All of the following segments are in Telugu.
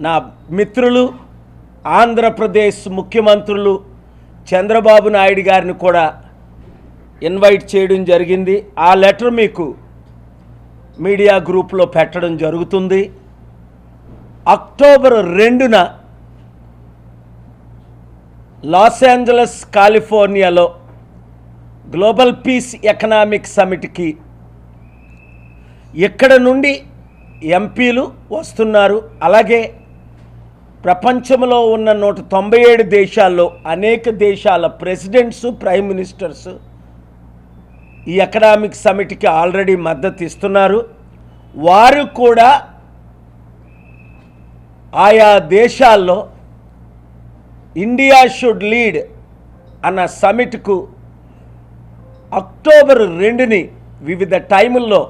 నా మిత్రులు ఆంధ్రప్రదేశ్ ముఖ్యమంత్రులు చంద్రబాబు నాయుడు గారిని కూడా ఇన్వైట్ చేయడం జరిగింది. ఆ లెటర్ మీకు మీడియా గ్రూప్లో పెట్టడం జరుగుతుంది. అక్టోబర్ 2న లాస్ ఏంజలస్ కాలిఫోర్నియాలో గ్లోబల్ పీస్ ఎకనామిక్ సమిట్కి ఇక్కడ నుండి ఎంపీలు వస్తున్నారు. అలాగే ప్రపంచంలో ఉన్న 197 దేశాల్లో అనేక దేశాల ప్రెసిడెంట్స్, ప్రైమ్ మినిస్టర్స్ ఈ ఎకనామిక్ సమిట్కి ఆల్రెడీ మద్దతు ఇస్తున్నారు. వారు కూడా ఆయా దేశాల్లో ఇండియా షుడ్ లీడ్ అన్న సమిట్కు అక్టోబర్ 2ని వివిధ టైముల్లో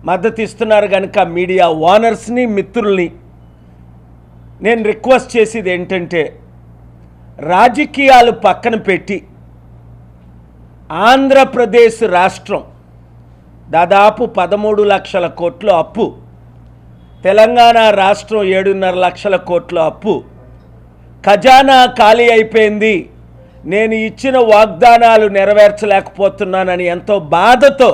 మద్దతు ఇస్తున్నారు. కనుక మీడియా ఓనర్స్ని, మిత్రుల్ని నేను రిక్వెస్ట్ చేసేది ఏంటంటే, రాజకీయాలు పక్కన పెట్టి ఆంధ్రప్రదేశ్ రాష్ట్రం దాదాపు 13 లక్షల కోట్ల అప్పు, తెలంగాణ రాష్ట్రం 7.5 లక్షల కోట్ల అప్పు, ఖజానా ఖాళీ అయిపోయింది, నేను ఇచ్చిన వాగ్దానాలు నెరవేర్చలేకపోతున్నానని ఎంతో బాధతో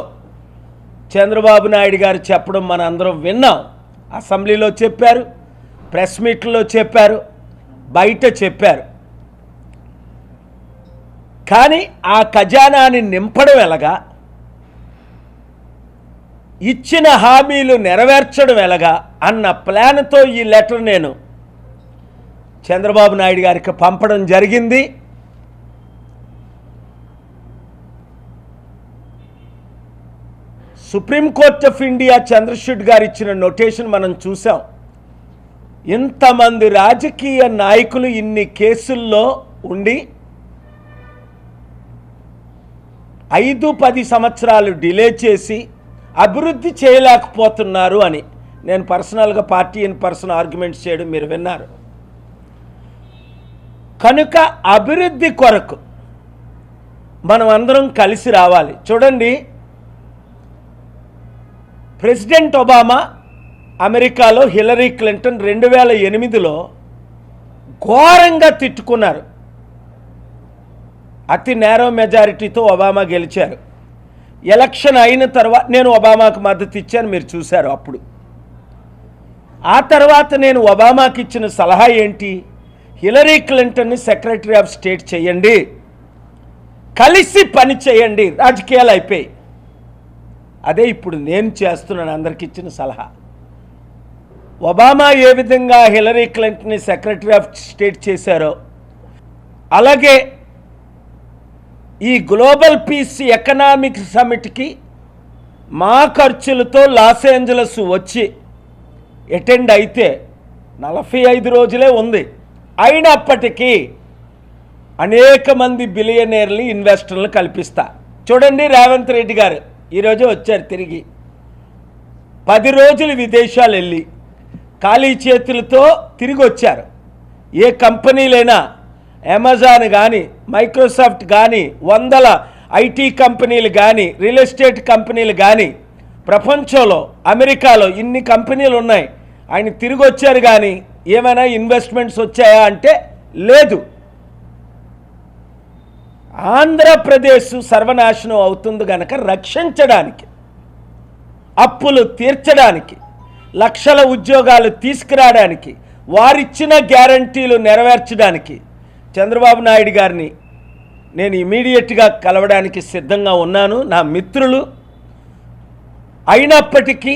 చంద్రబాబు నాయుడు గారు చెప్పడం మన అందరం విన్నాం. అసెంబ్లీలో చెప్పారు, ప్రెస్ మీట్లో చెప్పారు, బయట చెప్పారు. కానీ ఆ ఖజానాని నింపడం ఎలాగా, ఇచ్చిన హామీలు నెరవేర్చడం ఎలాగా అన్న ప్లాన్తో ఈ లెటర్ నేను చంద్రబాబు నాయుడు గారికి పంపడం జరిగింది. సుప్రీంకోర్ట్ ఆఫ్ ఇండియా చంద్రచూడ్ గారు ఇచ్చిన నోటేషన్ మనం చూసాం. ఇంతమంది రాజకీయ నాయకులు ఇన్ని కేసుల్లో ఉండి 5-10 సంవత్సరాలు డిలే చేసి అభివృద్ధి చేయలేకపోతున్నారు అని నేను పర్సనల్గా పార్టీ ఇన్ పర్సన్ ఆర్గ్యుమెంట్స్ చేయడం మీరు విన్నారు. కనుక అభివృద్ధి కొరకు మనం అందరం కలిసి రావాలి. చూడండి, ప్రెసిడెంట్ ఒబామా అమెరికాలో హిలరీ క్లింటన్ 2008లో ఘోరంగా తిట్టుకున్నారు. అతి నేరో మెజారిటీతో ఒబామా గెలిచారు. ఎలక్షన్ అయిన తర్వాత నేను ఒబామాకు మద్దతు ఇచ్చాను, మీరు చూశారు. అప్పుడు ఆ తర్వాత నేను ఒబామాకి ఇచ్చిన సలహా ఏంటి, హిలరీ క్లింటన్ని సెక్రటరీ ఆఫ్ స్టేట్ చేయండి, కలిసి పని చేయండి, రాజకీయాలు అయిపోయి. అదే ఇప్పుడు నేను చేస్తున్నాను అందరికి ఇచ్చిన సలహా. ఒబామా ఏ విధంగా హిలరీ క్లింటన్ని సెక్రటరీ ఆఫ్ స్టేట్ చేశారో అలాగే ఈ గ్లోబల్ పీస్ ఎకనామిక్ సమిట్కి మా ఖర్చులతో లాస్ ఏంజలస్ వచ్చి అటెండ్ అయితే 45 రోజులే ఉంది. అయినప్పటికీ అనేక మంది బిలియనీర్లు, ఇన్వెస్టర్లు కల్పిస్తా. చూడండి, రేవంత్ రెడ్డి గారు ఈరోజు వచ్చారు, తిరిగి 10 రోజులు విదేశాలు వెళ్ళి ఖాళీ చేతులతో తిరిగి వచ్చారు. ఏ కంపెనీలైనా అమెజాన్ కానీ, మైక్రోసాఫ్ట్ కానీ, 100 ఐటీ కంపెనీలు కానీ, రియల్ ఎస్టేట్ కంపెనీలు కానీ, ప్రపంచంలో అమెరికాలో ఇన్ని కంపెనీలు ఉన్నాయి. ఆయన తిరిగి వచ్చారు కానీ ఏమైనా ఇన్వెస్ట్మెంట్స్ వచ్చాయా అంటే లేదు. ఆంధ్రప్రదేశ్ సర్వనాశనం అవుతుంది కనుక రక్షించడానికి, అప్పులు తీర్చడానికి, లక్షల ఉద్యోగాలు తీసుకురావడానికి, వారిచ్చిన గ్యారంటీలు నెరవేర్చడానికి చంద్రబాబు నాయుడు గారిని నేను ఇమీడియట్గా కలవడానికి సిద్ధంగా ఉన్నాను. నా మిత్రులు అయినప్పటికీ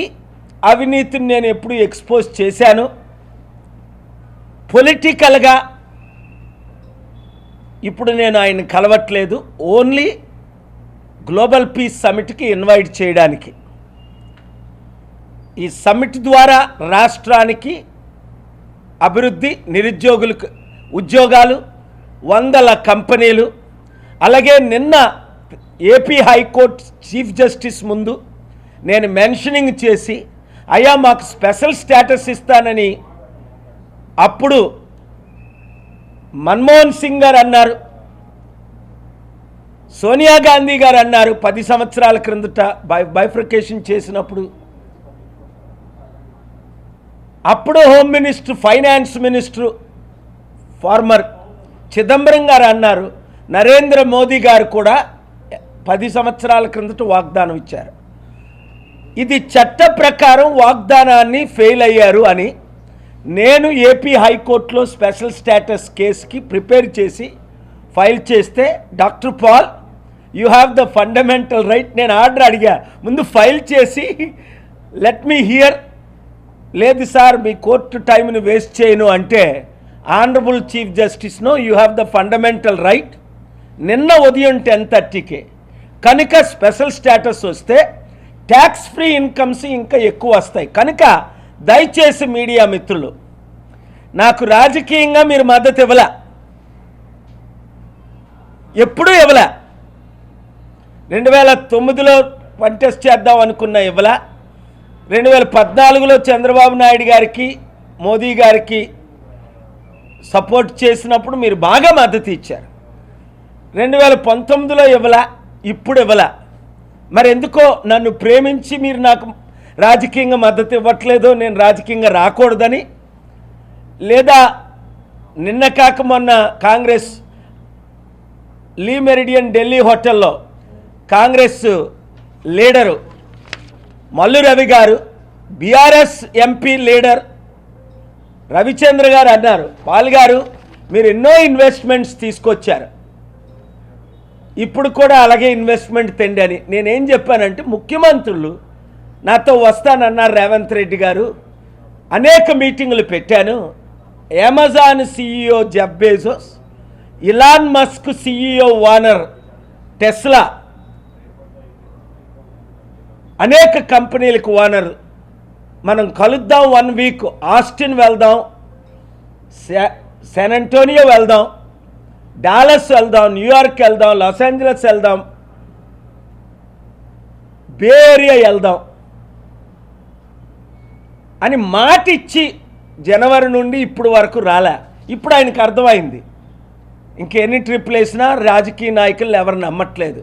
అవినీతిని నేను ఎప్పుడు ఎక్స్పోజ్ చేశాను. పొలిటికల్గా ఇప్పుడు నేను ఆయన కలవట్లేదు, ఓన్లీ గ్లోబల్ పీస్ సమిట్కి ఇన్వైట్ చేయడానికి. ఈ సమిట్ ద్వారా రాష్ట్రానికి అభివృద్ధి, నిరుద్యోగులకు ఉద్యోగాలు, 100 కంపెనీలు. అలాగే నిన్న ఏపీ హైకోర్టు చీఫ్ జస్టిస్ ముందు నేను మెన్షనింగ్ చేసి, అయ్యా మాకు స్పెషల్ స్టేటస్ ఇస్తానని అప్పుడు మన్మోహన్ సింగ్ గారు అన్నారు, సోనియా గాంధీ గారు అన్నారు 10 సంవత్సరాల క్రిందట బైఫర్కేషన్ చేసినప్పుడు. అప్పుడు home minister, finance minister former Chidambaram garu అన్నారు, నరేంద్ర మోదీ గారు కూడా 10 సంవత్సరాల క్రిందట వాగ్దానం ఇచ్చారు. ఇది చట్ట ప్రకారం వాగ్దానాన్ని ఫెయిల్ అయ్యారు అని నేను ఏపీ హైకోర్టులో స్పెషల్ స్టేటస్ కేసుకి ప్రిపేర్ చేసి ఫైల్ చేస్తే, doctor Paul you have the fundamental right, నేను ఆర్డర్ అడిగా, ముందు ఫైల్ చేసి లెట్ మీ హియర్, లేదు సార్ మీ కోర్టు టైంని వేస్ట్ చేయను అంటే, honourable chief justice no you have the fundamental right, నిన్న ఉదయం 10:30కే కనుక స్పెషల్ స్టేటస్ వస్తే ట్యాక్స్ ఫ్రీ ఇన్కమ్స్ ఇంకా ఎక్కువ వస్తాయి. కనుక దయచేసి మీడియా మిత్రులు, నాకు రాజకీయంగా మీరు మద్దతు ఇవ్వలే, ఎప్పుడూ ఇవ్వలే. 2009లో కంటెస్ట్ చేద్దాం అనుకున్న ఇవ్వలే. 2014లో చంద్రబాబు నాయుడు గారికి మోదీ గారికి సపోర్ట్ చేసినప్పుడు మీరు బాగా మద్దతు ఇచ్చారు. 2019లో ఇవ్వలే, ఇప్పుడు ఇవ్వలే. మరి ఎందుకో నన్ను ప్రేమించి మీరు నాకు రాజకీయంగా మద్దతు ఇవ్వట్లేదో, నేను రాజకీయంగా రాకూడదని, లేదా నిన్న కాక మొన్న కాంగ్రెస్ లీ మెరిడియన్ ఢిల్లీ హోటల్లో కాంగ్రెస్ లీడరు మల్లు రవి గారు, బీఆర్ఎస్ ఎంపీ లీడర్ రవిచంద్ర గారు అన్నారు, పాల్ గారు మీరు ఎన్నో ఇన్వెస్ట్మెంట్స్ తీసుకొచ్చారు, ఇప్పుడు కూడా అలాగే ఇన్వెస్ట్మెంట్ తెండి అని. నేనేం చెప్పానంటే, ముఖ్యమంత్రులు నాతో వస్తానన్నారు రేవంత్ రెడ్డి గారు, అనేక మీటింగులు పెట్టాను. Amazon CEO Jeff Bezos, Elon Musk CEO Warner, Tesla, అనేక కంపెనీలకు ఓనర్, మనం కలుద్దాం 1 వీక్, ఆస్టిన్ వెళ్దాం, శాన్ అంటోనియో వెళ్దాం, డాలస్ వెళ్దాం, న్యూయార్క్ వెళ్దాం, లాస్ ఏంజలస్ వెళ్దాం, బే ఏరియా వెళ్దాం అని మాట ఇచ్చి జనవరి నుండి ఇప్పుడు వరకు రాలే. ఇప్పుడు ఆయనకు అర్థమైంది, ఇంకెన్ని ట్రిప్లు వేసినా రాజకీయ నాయకులు ఎవరు నమ్మట్లేదు.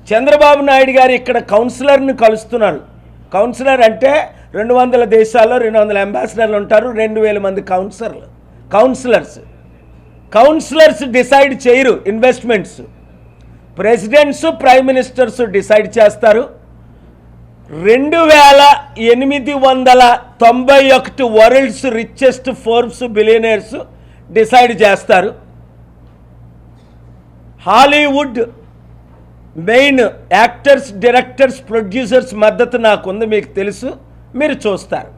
చంద్రబాబు నాయుడు గారు ఇక్కడ కౌన్సిలర్ని కలుస్తున్నారు. కౌన్సిలర్ అంటే 200 దేశాల్లో 200 అంబాసిడర్లు ఉంటారు, 2000 మంది కౌన్సిలర్స్ డిసైడ్ చేయరు investments, presidents prime ministers decide చేస్తారు. 2891 world's richest Forbes billionaires decide చేస్తారు. Hollywood main actors, directors, producers మద్దతు నాకుంది, మీకు తెలుసు, మీరు చూస్తారు.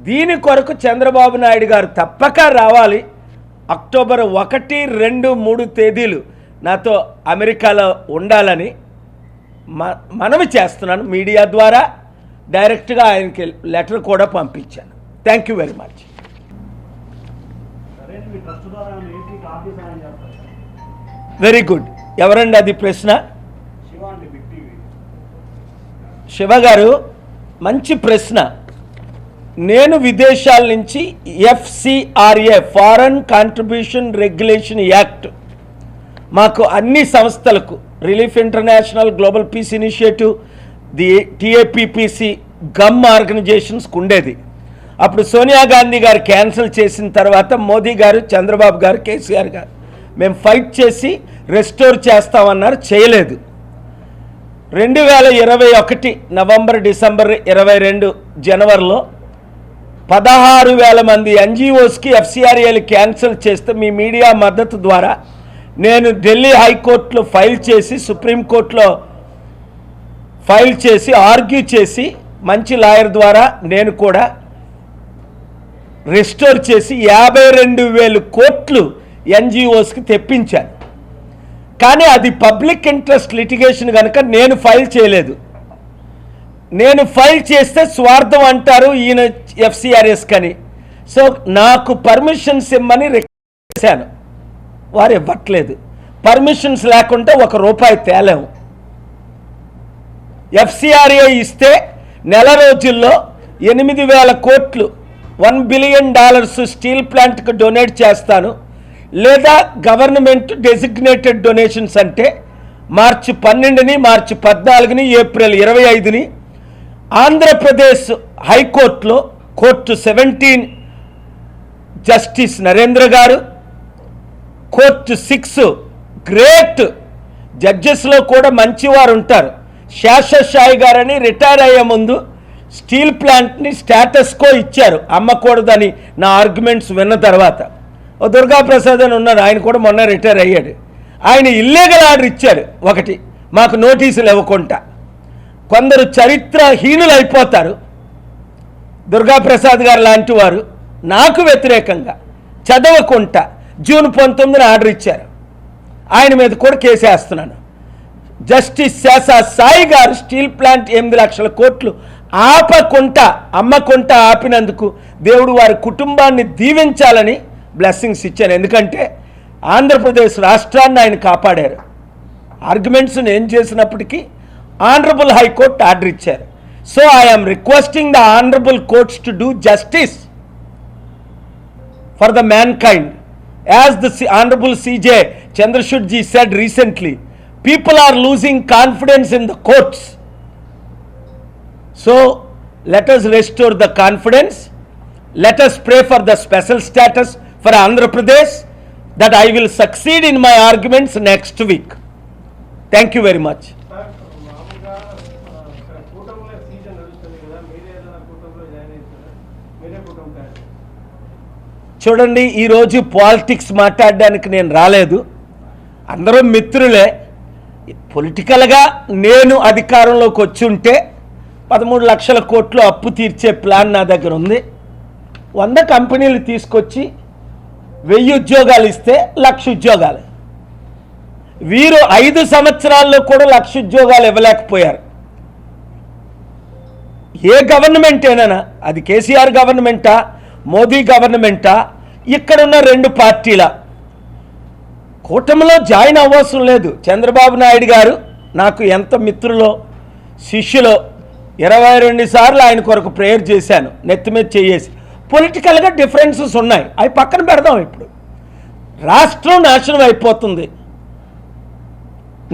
దీని కొరకు చంద్రబాబు నాయుడు గారు తప్పక రావాలి. అక్టోబర్ 1, 2, 3 తేదీలు నాతో అమెరికాలో ఉండాలని మనవి చేస్తున్నాను. మీడియా ద్వారా డైరెక్ట్గా ఆయనకి లెటర్ కూడా పంపించాను. Thank you very much. Very good. ఎవరండి అది ప్రశ్న? శివ గారు, మంచి ప్రశ్న. నేను విదేశాల నుంచి FCRA foreign contribution regulation act మాకు అన్ని సంస్థలకు, relief international, global peace initiative, the TAPPC, గమ్ ఆర్గనైజేషన్స్కి ఉండేది. అప్పుడు సోనియా గాంధీ గారు క్యాన్సిల్ చేసిన తర్వాత మోదీ గారు, చంద్రబాబు గారు, కేసీఆర్ గారు మేము ఫైట్ చేసి రెస్టోర్ చేస్తామన్నారు, చేయలేదు. 2021 నవంబర్, డిసెంబర్, 22 జనవరిలో 16,000 మంది NGOస్కి FCRAలు క్యాన్సిల్ చేస్తే మీ మీడియా మద్దతు ద్వారా నేను ఢిల్లీ హైకోర్టులో ఫైల్ చేసి, సుప్రీంకోర్టులో ఫైల్ చేసి, ఆర్గ్యూ చేసి, మంచి లాయర్ ద్వారా నేను కూడా రెస్టోర్ చేసి 52,000 కోట్లు NGOస్కి తెప్పించాను. కానీ అది పబ్లిక్ ఇంట్రెస్ట్ లిటిగేషన్ కనుక నేను ఫైల్ చేయలేదు. నేను ఫైల్ చేస్తే స్వార్థం అంటారు ఈయన FCRAs కని. సో నాకు పర్మిషన్స్ ఇమ్మని రిక్వెస్ట్ చేశాను, వారు ఇవ్వట్లేదు. పర్మిషన్స్ లేకుండా ₹1 తేలేము. FCRA ఇస్తే నెల రోజుల్లో 8,000 కోట్లు, $1 బిలియన్ స్టీల్ ప్లాంట్కి డొనేట్ చేస్తాను. లేదా గవర్నమెంట్ డెసిగ్నేటెడ్ డొనేషన్స్ అంటే మార్చి 12ని, మార్చి 14ని, ఏప్రిల్ 25ని ఆంధ్రప్రదేశ్ హైకోర్టులో కోర్టు 17 జస్టిస్ నరేంద్ర గారు, కోర్టు 6 గ్రేట్ జడ్జెస్లో కూడా మంచివారు ఉంటారు. శేషసాయి గారని రిటైర్ అయ్యే ముందు స్టీల్ ప్లాంట్ని స్టేటస్ కో ఇచ్చారు, అమ్మకూడదని నా ఆర్గ్యుమెంట్స్ విన్న తర్వాత. ఓ దుర్గాప్రసాద్ అని ఉన్నారు, ఆయన కూడా మొన్న రిటైర్ అయ్యాడు. ఆయన ఇల్లీగల్ ఆర్డర్ ఇచ్చాడు ఒకటి, మాకు నోటీసులు ఇవ్వకుండా. కొందరు చరిత్రహీనులు అయిపోతారు. దుర్గాప్రసాద్ గారు లాంటి వారు నాకు వ్యతిరేకంగా చదవకుండా జూన్ 19న ఆర్డర్ ఇచ్చారు. ఆయన మీద కూడా కేసేస్తున్నాను. జస్టిస్ శేషసాయి గారు స్టీల్ ప్లాంట్ 8 లక్షల కోట్లు ఆపకుండా అమ్మకుండా ఆపినందుకు దేవుడు వారి కుటుంబాన్ని దీవించాలని బ్లెస్సింగ్స్ ఇచ్చాను. ఎందుకంటే ఆంధ్రప్రదేశ్ రాష్ట్రాన్ని ఆయన కాపాడారు. ఆర్గ్యుమెంట్స్ నేను చేసినప్పటికీ ఆనరబుల్ హైకోర్టు ఆర్డర్ ఇచ్చారు. So I'm requesting the honourable courts to do justice for the mankind. As the Honorable CJ Chandrashud ji said recently, people are losing confidence in the courts. So let us restore the confidence. Let us pray for the special status for Andhra Pradesh, that I will succeed in my arguments next week. Thank you very much. చూడండి, ఈరోజు పాలిటిక్స్ మాట్లాడడానికి నేను రాలేదు. అందరూ మిత్రులే. పొలిటికల్గా నేను అధికారంలోకి వచ్చి ఉంటే 13 లక్షల కోట్లు అప్పు తీర్చే ప్లాన్ నా దగ్గర ఉంది. 100 కంపెనీలు తీసుకొచ్చి 1000 ఉద్యోగాలు ఇస్తే 1,00,000 ఉద్యోగాలు. వీరు 5 సంవత్సరాల్లో కూడా 1,00,000 ఉద్యోగాలు ఇవ్వలేకపోయారు. ఏ గవర్నమెంట్ అయినా, అది కేసీఆర్ గవర్నమెంటా మోదీ గవర్నమెంటా, ఇక్కడున్న 2 పార్టీల కూటమిలో జాయిన్ అవ్వవసరం లేదు. చంద్రబాబు నాయుడు గారు నాకు ఎంత మిత్రులో శిష్యులో 22 సార్లు ఆయన కొరకు ప్రేయర్ చేశాను, నెత్తి మీద చేసి. పొలిటికల్గా డిఫరెన్సెస్ ఉన్నాయి, అవి పక్కన పెడదాం. ఇప్పుడు రాష్ట్రం నాశనం అయిపోతుంది.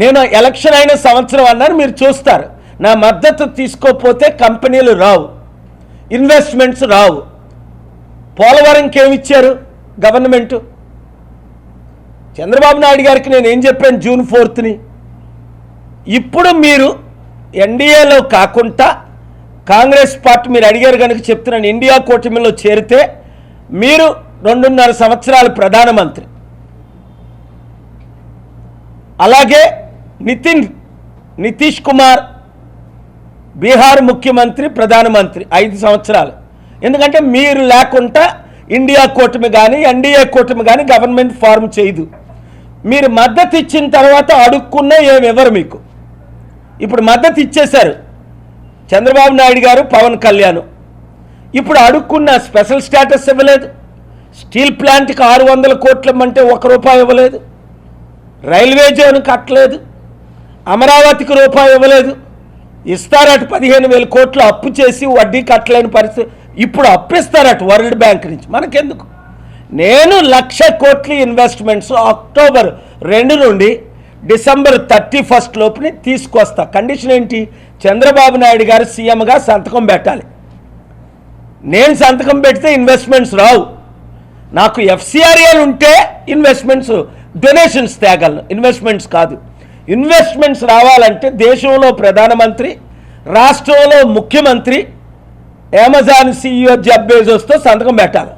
నేను ఎలక్షన్ అయిన సంవత్సరం అన్నారు, మీరు చూస్తారు. నా మద్దతు తీసుకోకపోతే కంపెనీలు రావు, ఇన్వెస్ట్మెంట్స్ రావు. పోలవరంకి ఏమిచ్చారు గవర్నమెంటు? చంద్రబాబు నాయుడు గారికి నేను ఏం చెప్పాను జూన్ 4ని? ఇప్పుడు మీరు ఎన్డీఏలో కాకుండా కాంగ్రెస్ పార్టీ, మీరు అడిగారు కనుక చెప్తున్నాను, ఇండియా కూటమిలో చేరితే మీరు 2.5 సంవత్సరాలు ప్రధానమంత్రి. అలాగే నితీష్ కుమార్ బీహార్ ముఖ్యమంత్రి, ప్రధానమంత్రి 5 సంవత్సరాలు. ఎందుకంటే మీరు లేకుండా ఇండియా కూటమి కానీ ఎన్డీఏ కూటమి కానీ గవర్నమెంట్ ఫార్మ్ చేయదు. మీరు మద్దతు ఇచ్చిన తర్వాత అడుక్కున్నా ఏమివ్వరు మీకు. ఇప్పుడు మద్దతు ఇచ్చేశారు చంద్రబాబు నాయుడు గారు, పవన్ కళ్యాణ్. ఇప్పుడు అడుక్కున్న స్పెషల్ స్టేటస్ ఇవ్వలేదు. స్టీల్ ప్లాంట్కి 600 కోట్లు ఇవ్వమంటే ₹1 ఇవ్వలేదు. రైల్వే జోన్ కట్టలేదు. అమరావతికి ₹1 ఇవ్వలేదు. ఇస్తారట 15,000 కోట్లు అప్పు చేసి వడ్డీ కట్టలేని పరిస్థితి. ఇప్పుడు అప్పిస్తారట వరల్డ్ బ్యాంక్ నుంచి. మనకెందుకు? నేను 1,00,000 కోట్ల ఇన్వెస్ట్మెంట్స్ అక్టోబర్ 2 నుండి డిసెంబర్ 31 లోపుని తీసుకొస్తా. కండిషన్ ఏంటి? చంద్రబాబు నాయుడు గారు సీఎంగా సంతకం పెట్టాలి. నేను సంతకం పెడితే ఇన్వెస్ట్మెంట్స్ రావు. నాకు ఎఫ్సిఆర్ఏలు ఉంటే ఇన్వెస్ట్మెంట్స్, డొనేషన్స్ తేగలను, ఇన్వెస్ట్మెంట్స్ కాదు. ఇన్వెస్ట్మెంట్స్ రావాలంటే దేశంలో ప్రధానమంత్రి, రాష్ట్రంలో ముఖ్యమంత్రి, అమెజాన్ CEO జెఫ్ బెజోస్తో సంతకం పెట్టాలి,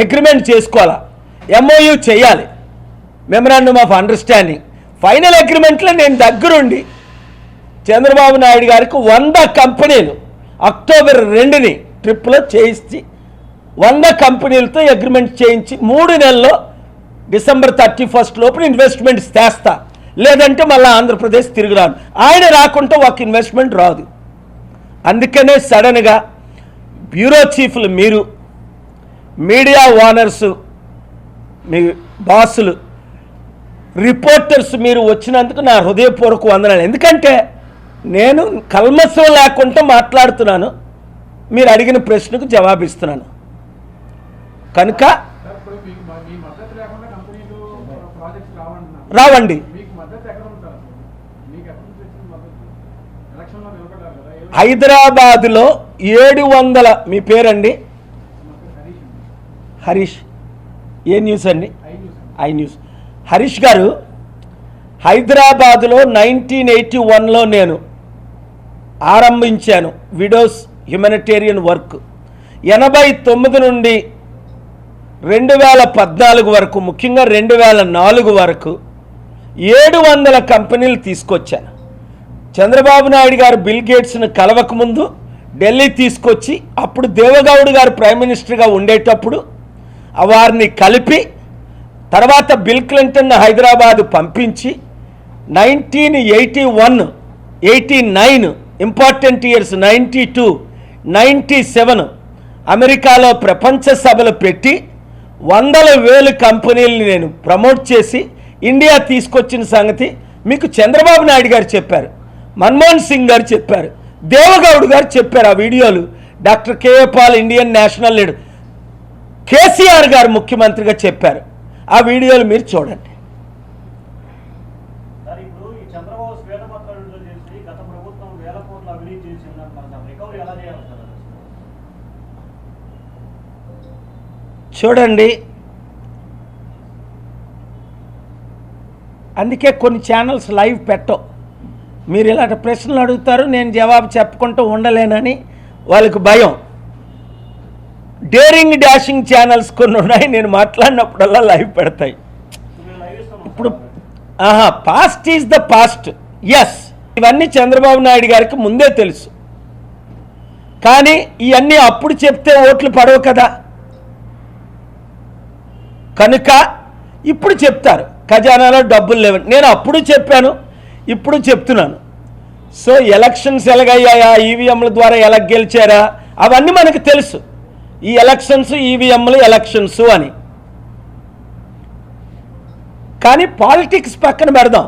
అగ్రిమెంట్ చేసుకోవాలా, MOU చేయాలి, మెమరాండమ్ ఆఫ్ అండర్స్టాండింగ్. ఫైనల్ అగ్రిమెంట్లో నేను దగ్గరుండి చంద్రబాబు నాయుడు గారికి 100 కంపెనీలు అక్టోబర్ 2ని ట్రిప్లో చేయించి 100 కంపెనీలతో అగ్రిమెంట్ చేయించి 3 నెలల్లో డిసెంబర్ 31 లోపల ఇన్వెస్ట్మెంట్స్ తెస్తా. లేదంటే మళ్ళీ ఆంధ్రప్రదేశ్ తిరిగి రాను. ఆయన రాకుంటే ఒక ఇన్వెస్ట్మెంట్ రాదు. అందుకనే సడన్గా బ్యూరో చీఫ్లు, మీరు మీడియా ఓనర్సు, మీ బాసులు, రిపోర్టర్స్ మీరు వచ్చినందుకు నా హృదయపూర్వక వందనాలు. ఎందుకంటే నేను కల్మషం లేకుండా మాట్లాడుతున్నాను, మీరు అడిగిన ప్రశ్నకు జవాబిస్తున్నాను. కనుక రావండి. హైదరాబాదులో 700, మీ పేరండి హరీష్ ఏ న్యూస్ అండి? I news. హరీష్ గారు, హైదరాబాదులో 1981లో నేను ఆరంభించాను విడోస్ హ్యుమానిటేరియన్ వర్క్. 89 నుండి 2014 వరకు, ముఖ్యంగా 2004 వరకు 700 కంపెనీలు తీసుకొచ్చాను. చంద్రబాబు నాయుడు గారు బిల్ గేట్స్ను కలవకముందు ఢిల్లీ తీసుకొచ్చి, అప్పుడు దేవగౌడ్ గారు ప్రైమ్ మినిస్టర్గా ఉండేటప్పుడు వారిని కలిపి, తర్వాత బిల్ క్లింటన్ హైదరాబాదు పంపించి 1981, 89 ఇంపార్టెంట్ ఇయర్స్, 92, 97 అమెరికాలో ప్రపంచ సభలు పెట్టి 100,000 కంపెనీలని నేను ప్రమోట్ చేసి ఇండియా తీసుకొచ్చిన సంగతి మీకు చంద్రబాబు నాయుడు గారు చెప్పారు, మన్మోహన్ సింగ్ గారు చెప్పారు, దేవగౌడ్ గారు చెప్పారు. ఆ వీడియోలు doctor KA Paul Indian national leader, KCR garu ముఖ్యమంత్రిగా చెప్పారు. ఆ వీడియోలు మీరు చూడండి. చూడండి, అందుకే కొన్ని ఛానల్స్ లైవ్ పెట్టవు. మీరు ఇలాంటి ప్రశ్నలు అడుగుతారు, నేను జవాబు చెప్పుకుంటూ ఉండలేనని వాళ్ళకి భయం. డేరింగ్ డాషింగ్ ఛానల్స్ కొన్ని ఉన్నాయి, నేను మాట్లాడినప్పుడల్లా లైవ్ పెడతాయి. ఇప్పుడు past is the past. Yes, ఇవన్నీ చంద్రబాబు నాయుడు గారికి ముందే తెలుసు, కానీ ఇవన్నీ అప్పుడు చెప్తే ఓట్లు పడవు కదా, కనుక ఇప్పుడు చెప్తారు ఖజానాలో డబ్బులు లేవని. నేను అప్పుడు చెప్పాను, ఇప్పుడు చెప్తున్నాను. సో ఎలక్షన్స్ ఎలాగయ్యాయా, ఈవీఎంల ద్వారా ఎలా గెలిచారా, అవన్నీ మనకు తెలుసు. ఈ ఎలక్షన్స్, ఈవీఎంలు ఎలక్షన్స్ అని. కానీ పాలిటిక్స్ పక్కన పెడదాం,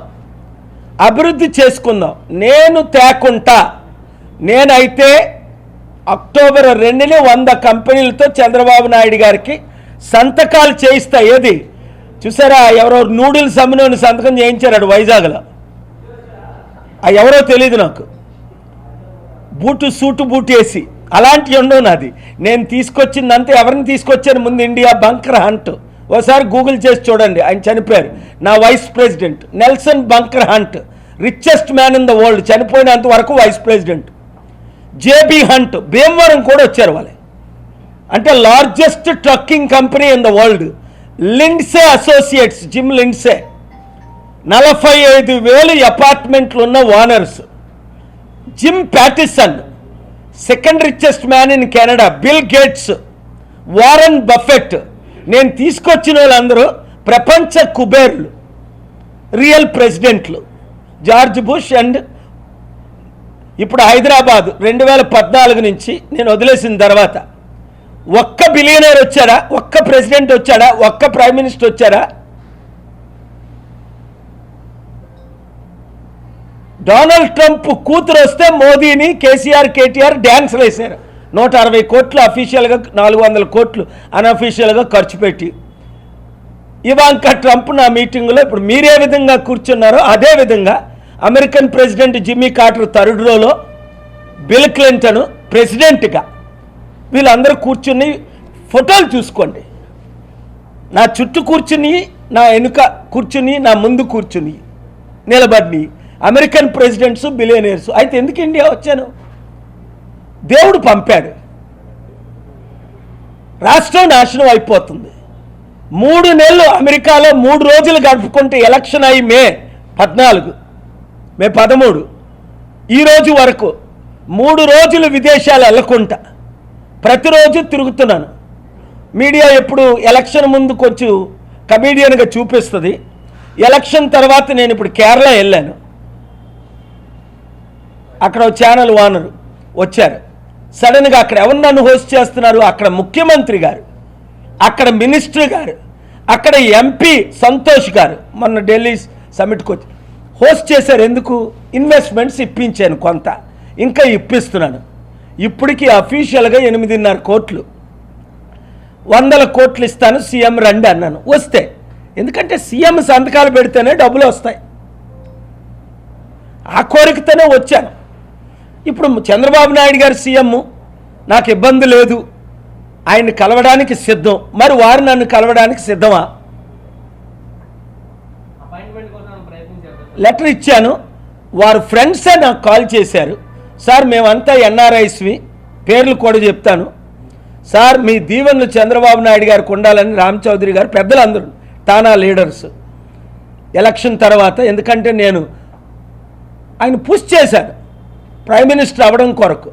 అభివృద్ధి చేసుకుందాం. నేను తేకుంటా, నేనైతే అక్టోబర్ 2ని 100 కంపెనీలతో చంద్రబాబు నాయుడు గారికి సంతకాలు చేయిస్తా. ఏది చూసారా, ఎవరో నూడిల్స్ అమ్మినోని సంతకం చేయించారు వైజాగ్లో. ఎవరో తెలియదు నాకు, సూటు బూటు వేసి. అలాంటివి ఉండవు నాది. నేను తీసుకొచ్చిందంతా ఎవరిని తీసుకొచ్చాను ముందు, ఇండియా బంకర్ హంట్. ఒకసారి గూగుల్ చేసి చూడండి, ఆయన చనిపోయారు. నా vice president Nelson Bunker Hunt, richest man in the world, చనిపోయినంత వరకు vice president. JB Hunt, Bhimavaram కూడా వచ్చారు వాళ్ళే. అంటే largest trucking company in the world. Lindsay associates, Jim Lindsay, 45,000 అపార్ట్మెంట్లు ఉన్న owners. Jim Pattison, second richest man in Canada. Bill Gates, Warren Buffett. నేను తీసుకొచ్చిన వాళ్ళందరూ ప్రపంచ కుబేర్లు, రియల్ ప్రెసిడెంట్లు. జార్జ్ బుష్ అండ్ ఇప్పుడు హైదరాబాద్ 2014 నుంచి నేను వదిలేసిన తర్వాత ఒక్క బిలియనర్ వచ్చారా, ఒక్క ప్రెసిడెంట్ వచ్చాడా, ఒక్క ప్రైమ్ మినిస్టర్ వచ్చారా? డొనాల్డ్ ట్రంప్ కూతురు వస్తే మోదీని కేసీఆర్, కేటీఆర్ డ్యాన్స్లు వేశారు. 160 కోట్లు అఫీషియల్గా, 400 కోట్లు అన్అఫీషియల్గా ఖర్చు పెట్టి. ఇవాంకా ట్రంప్ నా మీటింగ్లో ఇప్పుడు మీరే విధంగా కూర్చున్నారో అదే విధంగా American president Jimmy Carter 3rd రోలో, బిల్ క్లింటన్ ప్రెసిడెంట్గా, వీళ్ళందరూ కూర్చుని ఫోటోలు చూసుకోండి. నా చుట్టూ కూర్చుని, నా వెనుక కూర్చుని, నా ముందు కూర్చుని నిలబడి అమెరికన్ ప్రెసిడెంట్స్, బిలియనీర్స్. అయితే ఎందుకు ఇండియా వచ్చాను? దేవుడు పంపాడు. రాష్ట్రం నాశనం అయిపోతుంది. 3 నెలలు అమెరికాలో 3 రోజులు గడుపుకుంటే ఎలక్షన్ అయ్యి మే 14, మే 13 ఈరోజు వరకు 3 రోజులు విదేశాలు వెళ్ళకుండా ప్రతిరోజు తిరుగుతున్నాను. మీడియా ఎప్పుడు ఎలక్షన్ ముందు కొంచెం కమీడియన్గా చూపిస్తుంది. ఎలక్షన్ తర్వాత నేను ఇప్పుడు కేరళ వెళ్ళాను. అక్కడ ఛానల్ ఓనర్ వచ్చారు. సడన్గా అక్కడ ఎవరు నన్ను హోస్ట్ చేస్తున్నారు? అక్కడ ముఖ్యమంత్రి గారు, అక్కడ మినిస్టర్ గారు, అక్కడ ఎంపీ సంతోష్ గారు మొన్న ఢిల్లీ సమిట్కి వచ్చి హోస్ట్ చేశారు. ఎందుకు? ఇన్వెస్ట్మెంట్స్ ఇప్పించాను, కొంత ఇంకా ఇప్పిస్తున్నాను. ఇప్పటికీ అఫీషియల్గా 8.5 కోట్లు, 100 కోట్లు ఇస్తాను, సీఎం రండి అన్నాను. వస్తే, ఎందుకంటే సీఎం సంతకాలు పెడితేనే డబ్బులు వస్తాయి. ఆ కోరికతోనే వచ్చాను. ఇప్పుడు చంద్రబాబు నాయుడు గారు సీఎం, నాకు ఇబ్బంది లేదు, ఆయన్ని కలవడానికి సిద్ధం. మరి వారు నన్ను కలవడానికి సిద్ధమా? లెటర్ ఇచ్చాను. వారు ఫ్రెండ్సే నాకు కాల్ చేశారు. సార్ మేమంతా ఎన్ఆర్ఐస్వి, పేర్లు కూడా చెప్తాను. సార్ మీ దీవెనలు చంద్రబాబు నాయుడు గారికి ఉండాలని రామ్ చౌదరి గారు, పెద్దలందరూ తానా లీడర్స్ ఎలక్షన్ తర్వాత, ఎందుకంటే నేను ఆయన పుష్ చేశాను ప్రైమ్ మినిస్టర్ అవ్వడం కొరకు.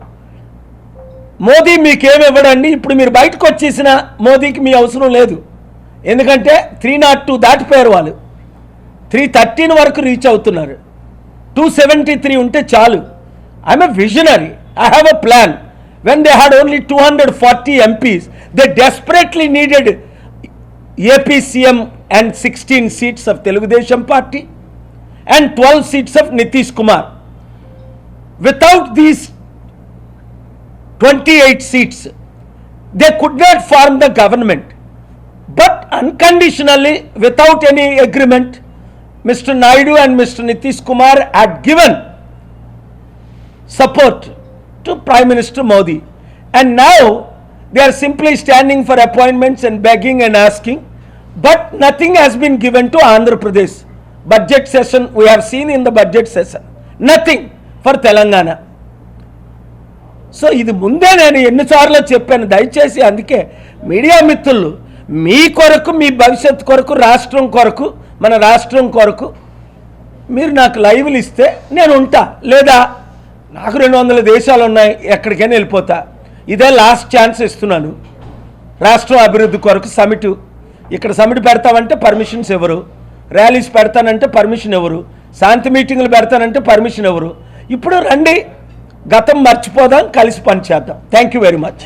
మోదీ మీకేమి ఇవ్వడండి, ఇప్పుడు మీరు బయటకు వచ్చేసిన మోదీకి మీ అవసరం లేదు, ఎందుకంటే 302 దాటిపోయారు వాళ్ళు, 313 వరకు రీచ్ అవుతున్నారు. 273 ఉంటే చాలు. I'm a visionary, I have a plan. When they had only 240 MPs, they desperately needed AP CM and 16 seats of Telugudesam Party and 12 seats of Nitish Kumar. Without these 28 seats, they could not form the government. But unconditionally, without any agreement, Mr. Naidu and Mr. Nitish Kumar had given support to Prime Minister Modi, and now they are simply standing for appointments and begging and asking, but nothing has been given to Andhra Pradesh. Budget session, we have seen in the budget session, nothing for Telangana. So ఇది ముందే నేను ఎన్నిసార్లు చెప్పాను. దయచేసి అందుకే మీడియా మిత్రులు, మీ కొరకు, మీ భవిష్యత్తు కొరకు, రాష్ట్రం కొరకు, మన రాష్ట్రం కొరకు మీరు నాకు లైవ్లు ఇస్తే నేను ఉంటా, లేదా నాకు 200 దేశాలు ఉన్నాయి, ఎక్కడికైనా వెళ్ళిపోతా. ఇదే లాస్ట్ ఛాన్స్ ఇస్తున్నాను. రాష్ట్రం అభివృద్ధి కొరకు సమిటు, ఇక్కడ సమిట్ పెడతామంటే పర్మిషన్స్ ఎవరు, ర్యాలీస్ పెడతానంటే పర్మిషన్ ఎవరు, శాంతి మీటింగ్లు పెడతానంటే పర్మిషన్ ఎవరు. ఇప్పుడు రండి, గతం మర్చిపోదాం, కలిసి పనిచేద్దాం. Thank you very much.